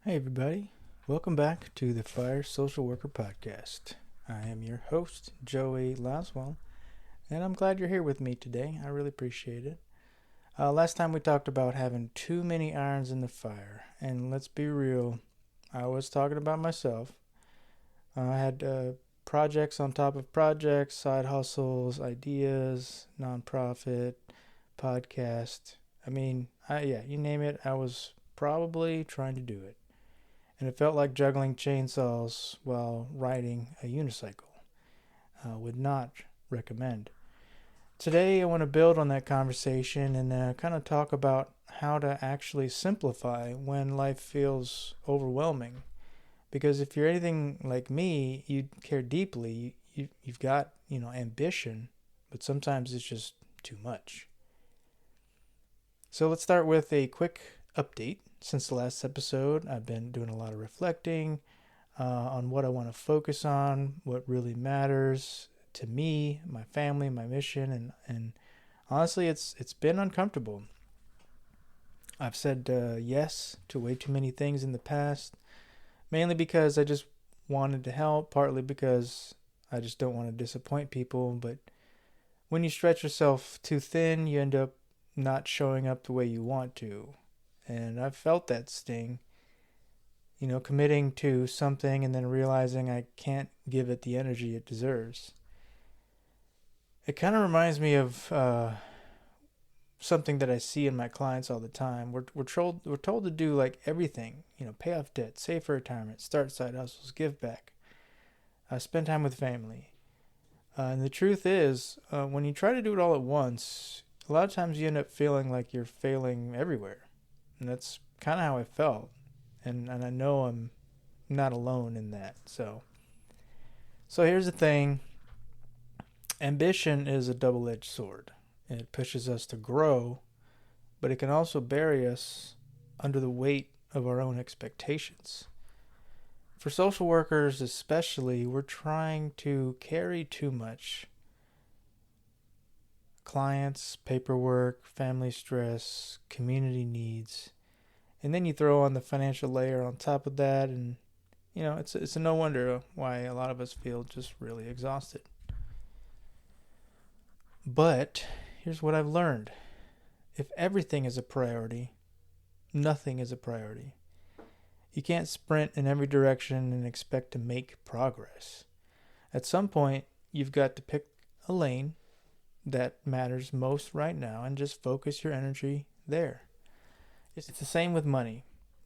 Hey, everybody. Welcome back to the Fire Social Worker Podcast. I am your host, Joey Laswell, and I'm glad you're here with me today. I really appreciate it. Last time we talked about having too many irons in the fire, and let's be real, I was talking about myself. I had projects on top of projects, side hustles, ideas, nonprofit, podcast. You name it, I was probably trying to do it, and it felt like juggling chainsaws while riding a unicycle. Would not recommend. Today, I want to build on that conversation and kind of talk about how to actually simplify when life feels overwhelming. Because if you're anything like me, you care deeply. You've got ambition, but sometimes it's just too much. So let's start with a quick update. Since the last episode, I've been doing a lot of reflecting on what I want to focus on, what really matters to me, my family, my mission, and honestly, it's been uncomfortable. I've said yes to way too many things in the past, mainly because I just wanted to help, partly because I just don't want to disappoint people. But when you stretch yourself too thin, you end up not showing up the way you want to. And I've felt that sting, committing to something and then realizing I can't give it the energy it deserves. It kind of reminds me of something that I see in my clients all the time. We're told to do like everything, pay off debt, save for retirement, start side hustles, give back, spend time with family. And the truth is, when you try to do it all at once, a lot of times you end up feeling like you're failing everywhere. And that's kind of how I felt. And I know I'm not alone in that. So here's the thing. Ambition is a double-edged sword. It pushes us to grow, but it can also bury us under the weight of our own expectations. For social workers especially, we're trying to carry too much. Clients, paperwork, family stress, community needs. And then you throw on the financial layer on top of that, and it's a no wonder why a lot of us feel just really exhausted. But here's what I've learned. If everything is a priority, nothing is a priority. You can't sprint in every direction and expect to make progress. At some point, you've got to pick a lane that matters most right now and just focus your energy there. It's the same with money.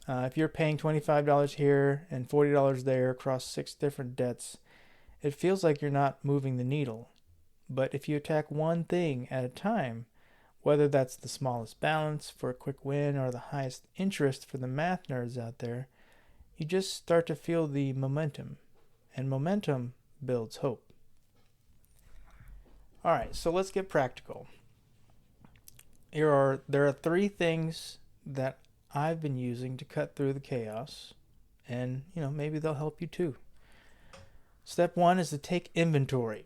If you're paying $25 here and $40 there across 6 different debts, it feels like you're not moving the needle. But if you attack one thing at a time, whether that's the smallest balance for a quick win or the highest interest for the math nerds out there, you just start to feel the momentum. And momentum builds hope. Alright, so let's get practical. There are 3 things that I've been using to cut through the chaos, and maybe they'll help you too. Step 1 is to take inventory.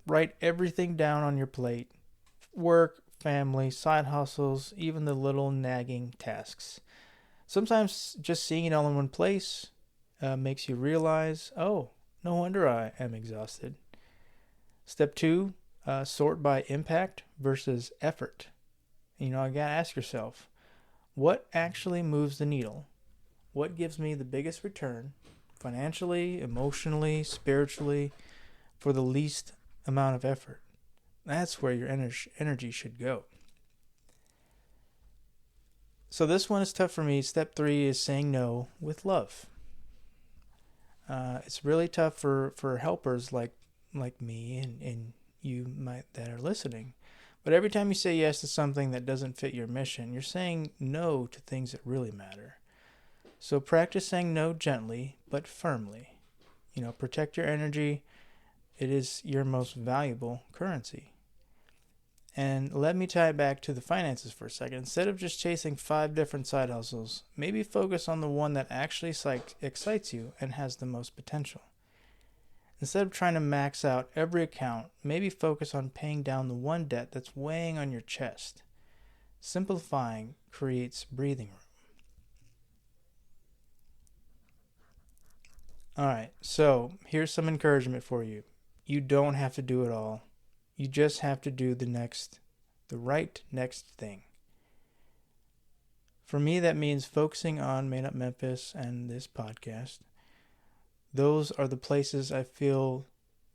Write everything down on your plate. Work, family, side hustles, even the little nagging tasks. Sometimes just seeing it all in one place makes you realize, oh, no wonder I am exhausted. Step 2, sort by impact versus effort. I gotta ask yourself, what actually moves the needle? What gives me the biggest return, financially, emotionally, spiritually, for the least amount of effort? That's where your energy should go. So this one is tough for me. Step 3 is saying no with love. It's really tough for helpers like me and you that are listening. But every time you say yes to something that doesn't fit your mission, you're saying no to things that really matter. So practice saying no gently but firmly. Protect your energy. It is your most valuable currency. And let me tie it back to the finances for a second. Instead of just chasing 5 different side hustles, maybe focus on the one that actually excites you and has the most potential. Instead of trying to max out every account, maybe focus on paying down the one debt that's weighing on your chest. Simplifying creates breathing room. All right, so here's some encouragement for you. You don't have to do it all. You just have to do the right next thing. For me, that means focusing on Made Up Memphis and this podcast. Those are the places I feel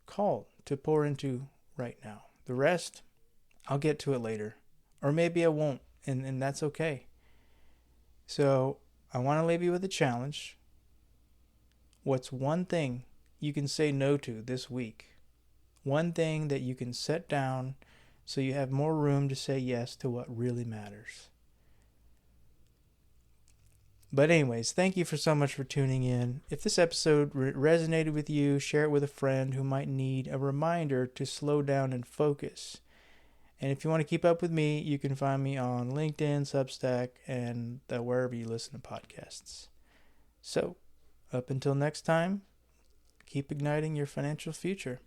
called to pour into right now. The rest, I'll get to it later. Or maybe I won't, and that's okay. So, I want to leave you with a challenge. What's one thing you can say no to this week? One thing that you can set down so you have more room to say yes to what really matters. But anyways, thank you so much for tuning in. If this episode resonated with you, share it with a friend who might need a reminder to slow down and focus. And if you want to keep up with me, you can find me on LinkedIn, Substack, and wherever you listen to podcasts. So, up until next time, keep igniting your financial future.